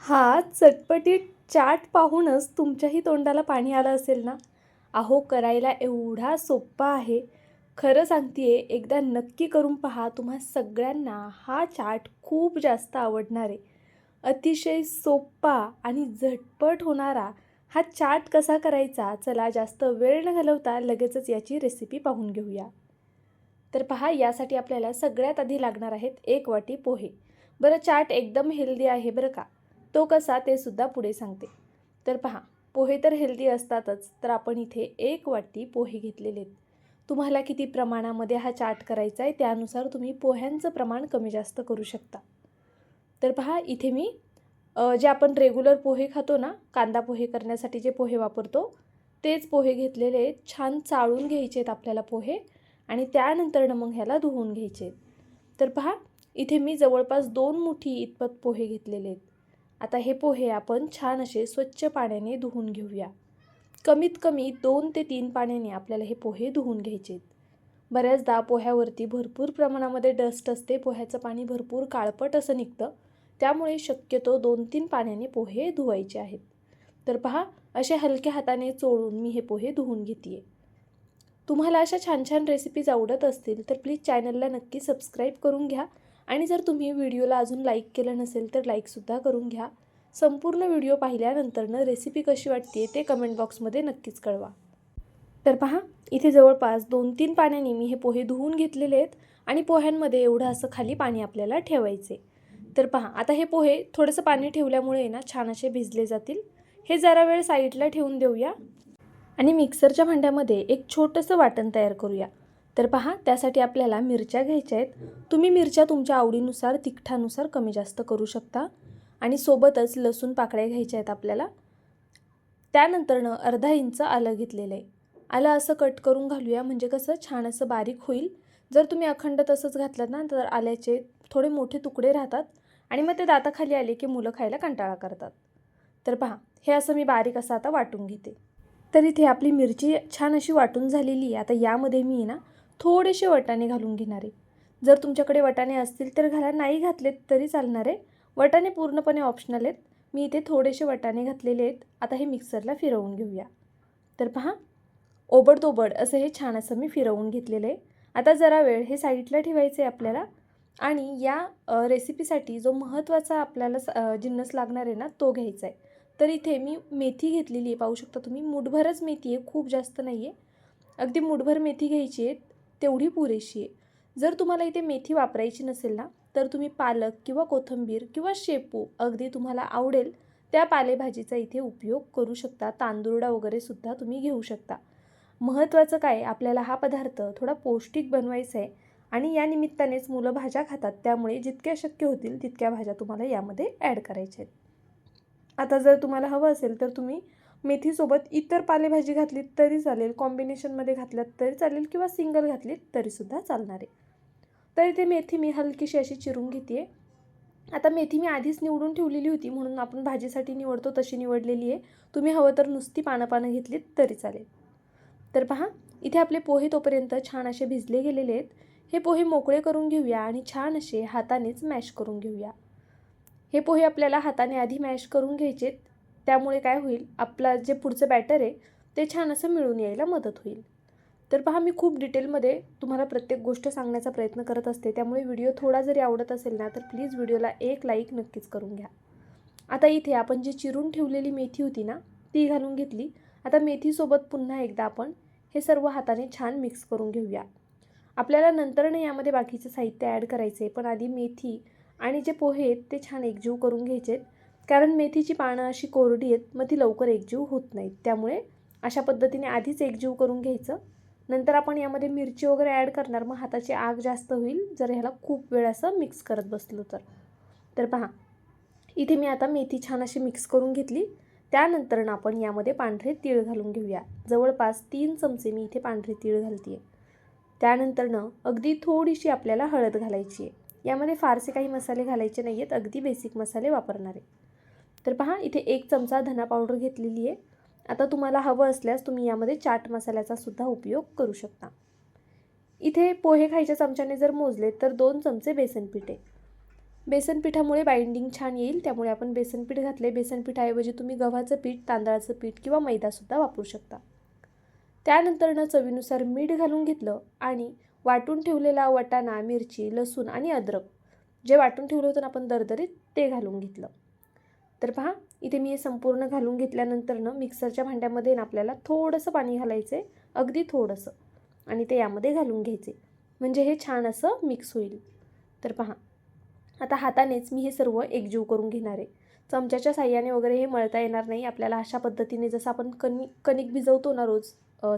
हा चटपटीत चाट पाहूनच तुमच्याही तोंडाला पाणी आलं असेल ना? अहो, करायला एवढा सोप्पा आहे. खरं सांगतेय, एकदा नक्की करून पहा. तुम्हा सगळ्यांना हा चाट खूप जास्त आवडणार आहे. अतिशय सोप्पा आणि झटपट होणारा हा चाट कसा करायचा? चला, जास्त वेळ न घालवता लगेचच याची रेसिपी पाहून घेऊया. तर पहा, यासाठी आपल्याला सगळ्यात आधी लागणार आहेत 1 वाटी पोहे. बरं, चाट एकदम हेल्दी आहे बरं का. तो कसा ते सुद्धा पुढे सांगते. तर पहा, पोहे तर हेल्दी असतातच, तर आपण इथे 1 वाटी पोहे घेतलेले आहेत. तुम्हाला किती प्रमाणामध्ये हा चाट करायचा आहे त्यानुसार तुम्ही पोह्यांचं प्रमाण कमी जास्त करू शकता. तर पहा, इथे मी जे आपण रेग्युलर पोहे खातो ना, कांदा पोहे करण्यासाठी जे पोहे वापरतो, तेच पोहे घेतलेले आहेत. छान चाळून घ्यायचे आहेत आपल्याला पोहे आणि त्यानंतर मग ह्याला धुवून घ्यायचे आहेत. तर पहा, इथे मी जवळपास 2 मुठी इतपत पोहे घेतलेले आहेत. आता हे पोहे आपण छान असे स्वच्छ पाण्याने धुवून घेऊया. कमीत कमी 2 ते 3 पाण्याने आपल्याला हे पोहे धुवून घ्यायचे आहेत. बऱ्याचदा पोह्यावरती भरपूर प्रमाणामध्ये डस्ट असते, पोह्याचं पाणी भरपूर काळपट असं निघतं. त्यामुळे शक्यतो 2-3 पाण्याने पोहे धुवायचे आहेत. तर पहा, असे हलक्या हाताने चोळून मी हे पोहे धुवून घेते. तुम्हाला अशा छान छान रेसिपीज आवडत असतील तर प्लीज चॅनलला नक्की सबस्क्राईब करून घ्या आणि जर तुम्ही व्हिडिओला अजून लाईक केलं नसेल तर लाईकसुद्धा करून घ्या. संपूर्ण व्हिडिओ पाहिल्यानंतरनं रेसिपी कशी वाटते ते कमेंट बॉक्समध्ये नक्कीच कळवा. तर पहा, इथे जवळपास 2-3 पाण्याने मी हे पोहे धुवून घेतलेले आहेत आणि पोह्यांमध्ये एवढं असं खाली पाणी आपल्याला ठेवायचे. तर पहा, आता हे पोहे थोडंसं पाणी ठेवल्यामुळे ना छान असे भिजले जातील. हे जरा वेळ साईडला ठेवून देऊया आणि मिक्सरच्या भांड्यामध्ये एक छोटंसं वाटण तयार करूया. तर पहा, त्यासाठी आपल्याला मिरच्या घ्यायच्या आहेत. तुम्ही मिरच्या तुमच्या आवडीनुसार, तिखटानुसार कमी जास्त करू शकता आणि सोबतच लसूण पाकळ्या घ्यायच्या आहेत आपल्याला. त्यानंतरनं अर्धा इंच आलं घेतलेलं आहे. आलं असं कट करून घालूया, म्हणजे कसं छान असं बारीक होईल. जर तुम्ही अखंड तसंच घातलं ना तर आल्याचे थोडे मोठे तुकडे राहतात आणि मग ते दाताखाली आले की मुलं खायला कंटाळा करतात. तर पहा, हे असं मी बारीक असं आता वाटून घेते. तर इथे आपली मिरची छान अशी वाटून झालेली आहे. आता यामध्ये मी ना थोडेसे वाटाणे घालून घेणार आहे. जर तुमच्याकडे वाटाणे असतील तर घाला, नाही घातलेत तरी चालणार आहे. वाटाणे पूर्णपणे ऑप्शनल आहेत. मी इथे थोडेसे वाटाणे घातलेले आहेत. आता हे मिक्सरला फिरवून घेऊया. तर पहा, ओबडधोबड असं हे छान असं मी फिरवून घेतलेलं आहे. आता जरा वेळ हे साईडला ठेवायचं आहे आपल्याला आणि या रेसिपीसाठी जो महत्त्वाचा आपल्याला जिन्नस लागणार आहे ना, तो घ्यायचा आहे. तर इथे मी मेथी घेतलेली आहे. पाहू शकता तुम्ही, मुठभरच मेथी आहे, खूप जास्त नाही आहे. अगदी मुठभर मेथी घ्यायची आहे, तेवढी पुरेशी आहे. जर तुम्हाला इथे मेथी वापरायची नसेल ना तर तुम्ही पालक किंवा कोथिंबीर किंवा शेपू, अगदी तुम्हाला आवडेल त्या पालेभाजीचा इथे उपयोग करू शकता. तांदुर्डा वगैरे सुद्धा तुम्ही घेऊ शकता. महत्त्वाचं काय, आपल्याला हा पदार्थ थोडा पौष्टिक बनवायचा आहे आणि या निमित्तानेच मुलं भाज्या खातात, त्यामुळे जितक्या शक्य होतील तितक्या भाज्या तुम्हाला यामध्ये ॲड करायच्या आहेत. आता जर तुम्हाला हवं असेल तर तुम्ही मेथीसोबत इतर पालेभाजी घातलीत तरी चालेल, कॉम्बिनेशनमध्ये घातल्यात तरी चालेल किंवा सिंगल घातलीत तरीसुद्धा चालणार आहे. तर इथे मेथी मी हलकीशी अशी चिरून घेते आहे. आता मेथी मी आधीच निवडून ठेवलेली होती, म्हणून आपण भाजीसाठी निवडतो तशी निवडलेली आहे. तुम्ही हवं तर नुसती पानं घेतलीत तरी चालेल. तर पहा, इथे आपले पोहे तोपर्यंत छान असे भिजले गेलेले आहेत. हे पोहे मोकळे करून घेऊया आणि छान असे हातानेच मॅश करून घेऊया. हे पोहे आपल्याला हाताने आधी मॅश करून घ्यायचे. त्यामुळे काय होईल, आपला जे पुढचं बॅटर आहे ते छान असं मिळून यायला मदत होईल. तर पहा, मी खूप डिटेलमध्ये तुम्हाला प्रत्येक गोष्ट सांगण्याचा प्रयत्न करत असते, त्यामुळे व्हिडिओ थोडा जरी आवडत असेल ना तर प्लीज व्हिडिओला एक लाईक नक्कीच करून घ्या. आता इथे आपण जी चिरून ठेवलेली मेथी होती ना ती घालून घेतली. आता मेथीसोबत पुन्हा एकदा आपण हे सर्व हाताने छान मिक्स करून घेऊया. आपल्याला नंतरने यामध्ये बाकीचं साहित्य ॲड करायचं आहे, पण आधी मेथी आणि जे पोहे आहेत ते छान एकजीव करून घ्यायचे आहेत. कारण मेथीची पानं अशी कोरडी आहेत, मग ती लवकर एकजीव होत नाहीत. त्यामुळे अशा पद्धतीने आधीच एकजीव करून घ्यायचं. नंतर आपण यामध्ये मिरची वगैरे ॲड करणार, मग हाताची आग जास्त होईल जर ह्याला खूप वेळ असं मिक्स करत बसलो तर. तर पहा, इथे मी आता मेथी छान अशी मिक्स करून घेतली. त्यानंतर आपण यामध्ये पांढरे तीळ घालून घेऊया. जवळपास 3 चमचे मी इथे पांढरे तीळ घालते आहे. त्यानंतरनं अगदी थोडीशी आपल्याला हळद घालायची आहे. यामध्ये फारसे काही मसाले घालायचे नाही आहेत, अगदी बेसिक मसाले वापरणार आहे. तर पहा, इथे 1 चमचा धना पावडर घेतलेली आहे. आता तुम्हाला हवं असल्यास तुम्ही यामध्ये चाट मसाल्याचा सुद्धा उपयोग करू शकता. इथे पोहे खायच्या चमच्याने जर मोजले तर 2 चमचे बेसन पीठ आहे. बेसन पिठामुळे बाइंडिंग छान येईल, त्यामुळे आपण बेसन पीठ घातले. बेसन पिठाऐवजी तुम्ही गव्हाचं पीठ, तांदळाचं पीठ किंवा मैदासुद्धा वापरू शकता. त्यानंतर चवीनुसार मीठ घालून घेतलं आणि वाटून ठेवलेला वाटाणा, मिरची, लसूण आणि अद्रक जे वाटून ठेवलं होतं आपण दरदरीत, ते घालून घेतलं. तर पहा, इथे मी हे संपूर्ण घालून घेतल्यानंतर मिक्सरच्या भांड्यामध्ये आपल्याला थोडंसं पाणी घालायचं आहे, अगदी थोडंसं, आणि ते यामध्ये घालून घ्यायचे, म्हणजे हे छान असं मिक्स होईल. तर पहा, आता हातानेच मी हे सर्व एकजीव करून घेणार आहे. चमच्याच्या साह्याने वगैरे हे मळता येणार नाही आपल्याला. अशा पद्धतीने जसं आपण कणिक भिजवतो ना रोज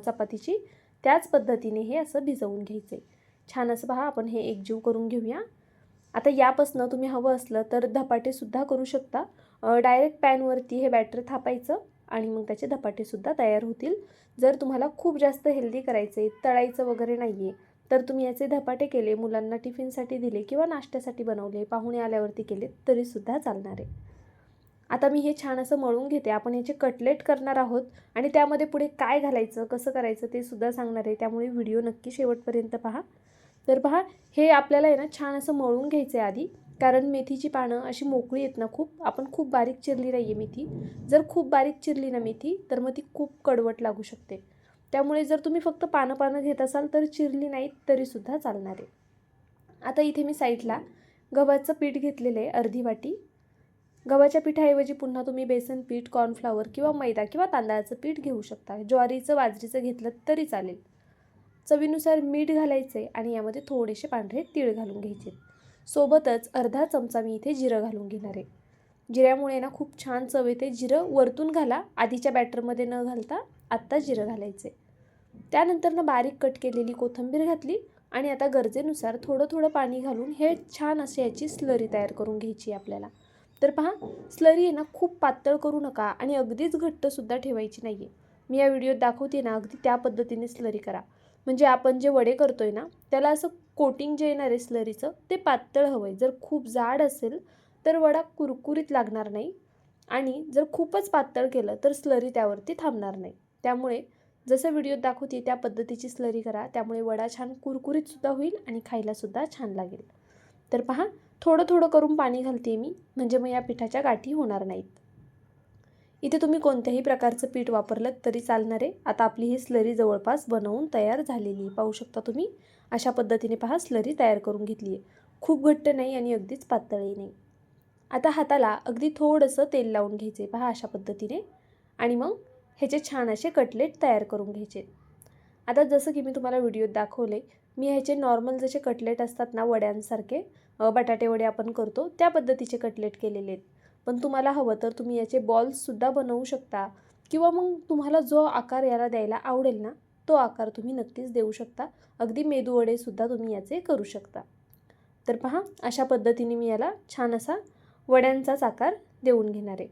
चपातीची, त्याच पद्धतीने हे असं भिजवून घ्यायचं आहे. छान असं पहा, आपण हे एकजीव करून घेऊया. आता यापासनं तुम्ही हवं असलं तर धपाटेसुद्धा करू शकता. डायरेक्ट पॅनवरती हे बॅटर थापायचं आणि मग त्याचे धपाटेसुद्धा तयार होतील. जर तुम्हाला खूप जास्त हेल्दी करायचं आहे, तळायचं वगैरे नाही आहे, तर तुम्ही याचे धपाटे केले, मुलांना टिफिनसाठी दिले किंवा नाश्त्यासाठी बनवले, पाहुणे आल्यावरती केले तरीसुद्धा चालणार आहे. आता मी हे छान असं मळून घेते. आपण याचे कटलेट करणार आहोत आणि त्यामध्ये पुढे काय घालायचं, कसं करायचं ते सुद्धा सांगणार आहे, त्यामुळे व्हिडिओ नक्की शेवटपर्यंत पहा. तर पहा, हे आपल्याला आहे ना छान असं मळून घ्यायचं आहे आधी, कारण मेथीची पानं अशी मोकळी आहेत ना खूप, आपण खूप बारीक चिरली नाही आहे मेथी. जर खूप बारीक चिरली ना मेथी तर मग ती खूप कडवट लागू शकते. त्यामुळे जर तुम्ही फक्त पानं घेत असाल तर चिरली नाहीत तरीसुद्धा चालणार आहे. आता इथे मी साईडला गव्हाचं पीठ घेतलेलं आहे, अर्धी वाटी. गव्हाच्या पिठाऐवजी पुन्हा तुम्ही बेसन पीठ, कॉर्नफ्लॉवर किंवा मैदा किंवा तांदळाचं पीठ घेऊ शकता. ज्वारीचं, बाजरीचं घेतलं तरी चालेल. चवीनुसार मीठ घालायचे आणि यामध्ये थोडेसे पांढरे तीळ घालून घ्यायचे. सोबतच अर्धा चमचा मी इथे जिरं घालून घेणार आहे. जिऱ्यामुळे ना खूप छान चव येते. जिरं वरतून घाला, आधीच्या बॅटरमध्ये न घालता आत्ता जिरं घालायचे. त्यानंतर बारीक कट केलेली कोथिंबीर घातली आणि आता गरजेनुसार थोडं थोडं पाणी घालून हे छान अशी याची स्लरी तयार करून घ्यायची आपल्याला. तर पहा, स्लरी आहे ना खूप पातळ करू नका आणि अगदीच घट्टसुद्धा ठेवायची नाही आहे. मी या व्हिडिओत दाखवते ना, अगदी त्या पद्धतीने स्लरी करा. म्हणजे आपण जे वडे करतोय ना, त्याला असं कोटिंग जे येणार आहे स्लरीचं, ते पातळ हवं आहे. जर खूप जाड असेल तर वडा कुरकुरीत लागणार नाही आणि जर खूपच पातळ केलं तर स्लरी त्यावरती थांबणार नाही. त्यामुळे जसं व्हिडिओत दाखवते त्या पद्धतीची स्लरी करा, त्यामुळे वडा छान कुरकुरीतसुद्धा होईल आणि खायलासुद्धा छान लागेल. तर पहा, थोडं थोडं करून पाणी घालते मी, म्हणजे मग या पिठाच्या गाठी होणार नाहीत. इथे तुम्ही कोणत्याही प्रकारचं पीठ वापरलं तरी चालणार आहे. आता आपली ही स्लरी जवळपास बनवून तयार झालेली आहे. पाहू शकता तुम्ही, अशा पद्धतीने पहा स्लरी तयार करून घेतली आहे. खूप घट्ट नाही आणि अगदीच पातळही नाही. आता हाताला अगदी थोडंसं तेल लावून घ्यायचे, पहा अशा पद्धतीने, आणि मग ह्याचे छान असे कटलेट तयार करून घ्यायचे. आता जसं की मी तुम्हाला व्हिडिओत दाखवले, मी ह्याचे नॉर्मल जसे कटलेट असतात ना वड्यांसारखे, बटाटे वडे आपण करतो त्या पद्धतीचे कटलेट केलेले आहेत. पण तुम्हाला हवं तर तुम्ही याचे बॉल्ससुद्धा बनवू शकता किंवा मग तुम्हाला जो आकार याला द्यायला आवडेल ना, तो आकार तुम्ही नक्कीच देऊ शकता. अगदी मेदूवडेसुद्धा तुम्ही याचे करू शकता. तर पहा, अशा पद्धतीने मी याला छान असा वड्यांचाच आकार देऊन घेणार आहे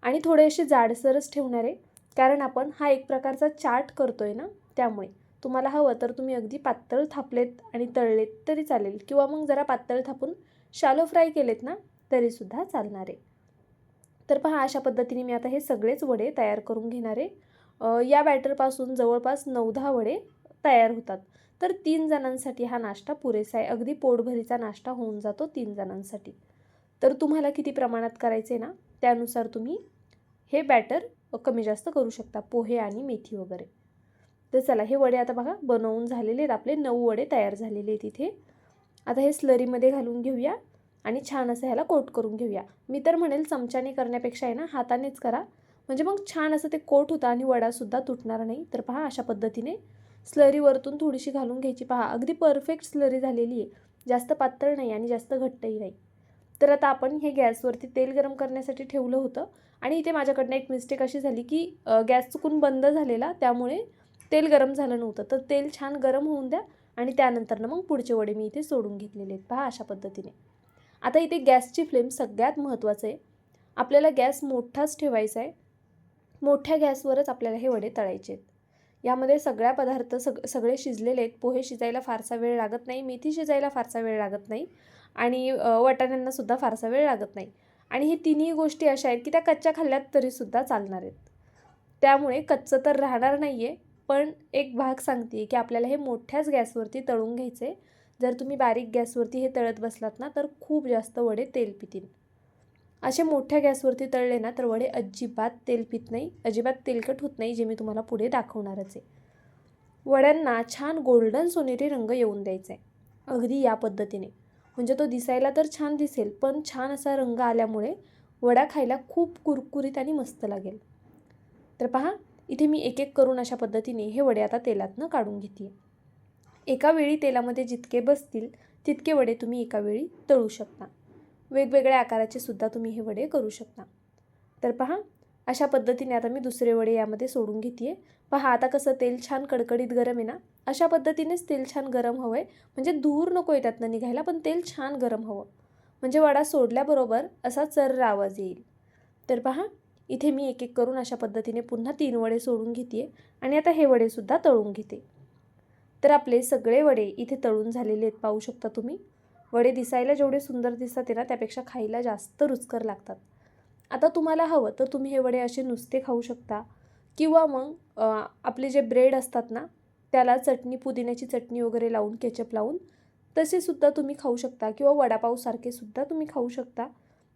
आणि थोडे असे जाडसरच ठेवणार आहे, कारण आपण हा एक प्रकारचा चाट करतोय ना, त्यामुळे. तुम्हाला हवं तर तुम्ही अगदी पातळ थापलेत आणि तळलेत तरी चालेल किंवा मग जरा पातळ थापून शॅलो फ्राय केलेत ना तरीसुद्धा चालणार आहे. तर पहा, अशा पद्धतीने मी आता हे सगळेच वडे तयार करून घेणार आहे. या बॅटरपासून जवळपास 9-10 वडे तयार होतात. तर 3 जणांसाठी हा नाश्ता पुरेसा आहे. अगदी पोटभरीचा नाश्ता होऊन जातो 3 जणांसाठी. तर तुम्हाला किती प्रमाणात करायचे ना, त्यानुसार तुम्ही हे बॅटर कमी जास्त करू शकता, पोहे आणि मेथी वगैरे. तर चला, हे वडे आता बघा बनवून झालेले आहेत. आपले 9 वडे तयार झालेले आहेत इथे. आता हे स्लरीमध्ये घालून घेऊया आणि छान असं ह्याला कोट करून घेऊया. मी तर म्हणेल चमच्याने करण्यापेक्षा आहे ना हातानेच करा, म्हणजे मग छान असं ते कोट होतं आणि वडासुद्धा तुटणार नाही. तर पहा, अशा पद्धतीने स्लरी वरतून थोडीशी घालून घ्यायची. पहा, अगदी परफेक्ट स्लरी झालेली आहे. जास्त पातळ नाही आणि जास्त घट्टही नाही. तर आता आपण हे गॅसवरती तेल गरम करण्यासाठी ठेवलं होतं आणि इथे माझ्याकडनं एक मिस्टेक अशी झाली की गॅस चुकून बंद झालेला, त्यामुळे तेल गरम झालं नव्हतं. तर तेल छान गरम होऊन द्या आणि त्यानंतर मग पुढचे वडे मी इथे सोडून घेतलेले आहेत. पहा, अशा पद्धतीने. आता इथे गॅसची फ्लेम सगळ्यात महत्त्वाचं आहे. आपल्याला गॅस मोठाच ठेवायचा आहे. मोठ्या गॅसवरच आपल्याला हे वडे तळायचे आहेत. यामध्ये सगळ्या पदार्थ सगळे शिजलेले आहेत. पोहे शिजायला फारसा वेळ लागत नाही, मेथी शिजायला फारसा वेळ लागत नाही आणि वाटाण्यांनासुद्धा फारसा वेळ लागत नाही. आणि हे तिन्ही गोष्टी अशा आहेत की त्या कच्च्या खाल्ल्यात तरीसुद्धा चालणार आहेत. त्यामुळे कच्चं तर राहणार नाही आहे, पण एक भाग सांगते की आपल्याला हे मोठ्याच गॅसवरती तळून घ्यायचे. जर तुम्ही बारीक गॅसवरती हे तळत बसलात ना तर खूप जास्त वडे तेल पितील. असे मोठ्या गॅसवरती तळले ना तर वडे अजिबात तेल पित नाही, अजिबात तेलकट होत नाही, जे मी तुम्हाला पुढे दाखवणारच आहे. वड्यांना छान गोल्डन सोनेरी रंग येऊन द्यायचा आहे, अगदी या पद्धतीने. म्हणजे तो दिसायला तर छान दिसेल, पण छान असा रंग आल्यामुळे वडा खायला खूप कुरकुरीत आणि मस्त लागेल. तर पहा, इथे मी एक एक करून अशा पद्धतीने हे वडे आता तेलातनं काढून घेते. एका वेळी तेलामध्ये जितके बसतील तितके वडे तुम्ही एका वेळी तळू शकता. वेगवेगळ्या आकाराचे सुद्धा तुम्ही हे वडे करू शकता. तर पहा, अशा पद्धतीने आता मी दुसरे वडे यामध्ये सोडून घेते. पहा, आता कसं तेल छान कडकडीत गरम आहे ना, अशा पद्धतीनेच तेल छान गरम हवं आहे. म्हणजे धूर नको आहे त्यातनं निघायला, पण तेल छान गरम हवं, म्हणजे वडा सोडल्याबरोबर असा चर्र आवाज येईल. तर पहा, इथे मी एक एक करून अशा पद्धतीने पुन्हा 3 वडे सोडून घेते आणि आता हे वडेसुद्धा तळून घेते. तर आपले सगळे वडे इथे तळून झालेले आहेत, पाहू शकता तुम्ही. वडे दिसायला जेवढे सुंदर दिसतात ना त्यापेक्षा खायला जास्त रुचकर लागतात. आता तुम्हाला हवं तर तुम्ही हे वडे असे नुसते खाऊ शकता, किंवा मग आपले जे ब्रेड असतात ना त्याला चटणी, पुदिन्याची चटणी वगैरे लावून, केचप लावून तसे सुद्धा तुम्ही खाऊ शकता, किंवा वडापावसारखे सुद्धा तुम्ही खाऊ शकता.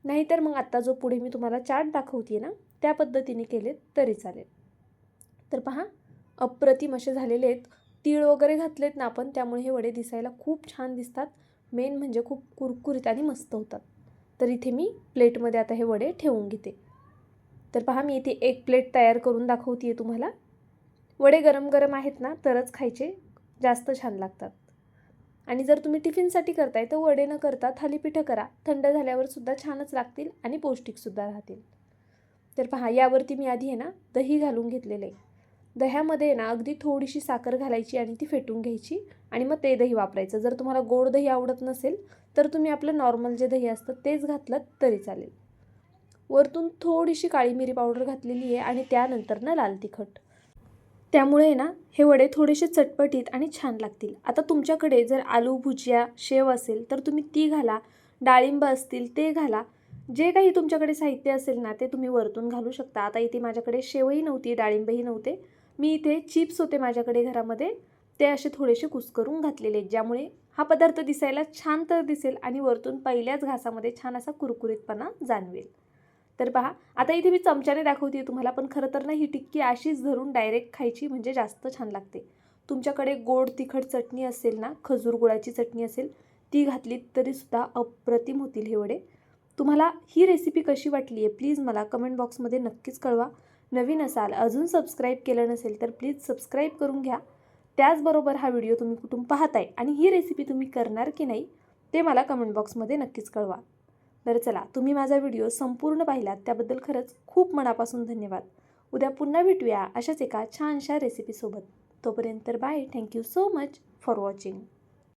नाहीतर मग आत्ता जो पुढे मी तुम्हाला चाट दाखवते ना त्या पद्धतीने केले तरी चालेल. तर पहा, अप्रतिम असे झालेले आहेत. तीळ वगैरे घातलेत ना आपण, त्यामुळे हे वडे दिसायला खूप छान दिसतात. मेन म्हणजे खूप कुरकुरीत आणि मस्त होतात. तर इथे मी प्लेटमध्ये आता हे वडे ठेवून घेते. तर पहा, मी इथे एक प्लेट तयार करून दाखवते आहे तुम्हाला. वडे गरम गरम आहेत ना तरच खायचे, जास्त छान लागतात. आणि जर तुम्ही टिफिनसाठी करताय तर वडे न करता थालीपीठं करा, थंड झाल्यावर सुद्धा छानच लागतील आणि पौष्टिकसुद्धा राहतील. तर पहा, यावरती मी आधी आहे ना दही घालून घेतलेलं आहे. दह्यामध्ये ना अगदी थोडीशी साखर घालायची आणि ती फेटून घ्यायची आणि मग ते दही वापरायचं. जर तुम्हाला गोड दही आवडत नसेल तर तुम्ही आपलं नॉर्मल जे दही असतं तेच घातलं तरी चालेल. वरतून थोडीशी काळी मिरी पावडर घातलेली आहे आणि त्यानंतर ना लाल तिखट. त्यामुळे ना हे वडे थोडेसे चटपटीत आणि छान लागतील. आता तुमच्याकडे जर आलू भुजिया, शेव असेल तर तुम्ही ती घाला, डाळिंब असतील ते घाला. जे काही तुमच्याकडे साहित्य असेल ना ते तुम्ही वरतून घालू शकता. आता इथे माझ्याकडे शेवही नव्हती, डाळिंबही नव्हते. मी इथे चिप्स होते माझ्याकडे घरामध्ये, ते असे थोडेसे कुस्करून घातलेले, ज्यामुळे हा पदार्थ दिसायला छान तर दिसेल आणि वरतून पहिल्याच घासामध्ये छान असा कुरकुरीतपणा जाणवेल. तर पहा, आता इथे मी चमच्याने दाखवते तुम्हाला, पण खरं तर ना ही टिक्की अशीच धरून डायरेक्ट खायची, म्हणजे जास्त छान लागते. तुमच्याकडे गोड तिखट चटणी असेल ना, खजूर गुळाची चटणी असेल, ती घातली तरीसुद्धा अप्रतिम होतील हे वडे. तुम्हाला ही रेसिपी कशी वाटली आहे प्लीज मला कमेंट बॉक्समध्ये नक्कीच कळवा. नवीन असाल, अजून सबस्क्राईब केलं नसेल तर प्लीज सबस्क्राईब करून घ्या. त्याचबरोबर हा व्हिडिओ तुम्ही कुठून पाहताय आणि ही रेसिपी तुम्ही करणार की नाही ते मला कमेंट बॉक्समध्ये नक्कीच कळवा. बरं चला, तुम्ही माझा व्हिडिओ संपूर्ण पाहिलात त्याबद्दल खरंच खूप मनापासून धन्यवाद. उद्या पुन्हा भेटूया अशाच एका छानशा रेसिपीसोबत. तोपर्यंत bye. Thank you so much for watching.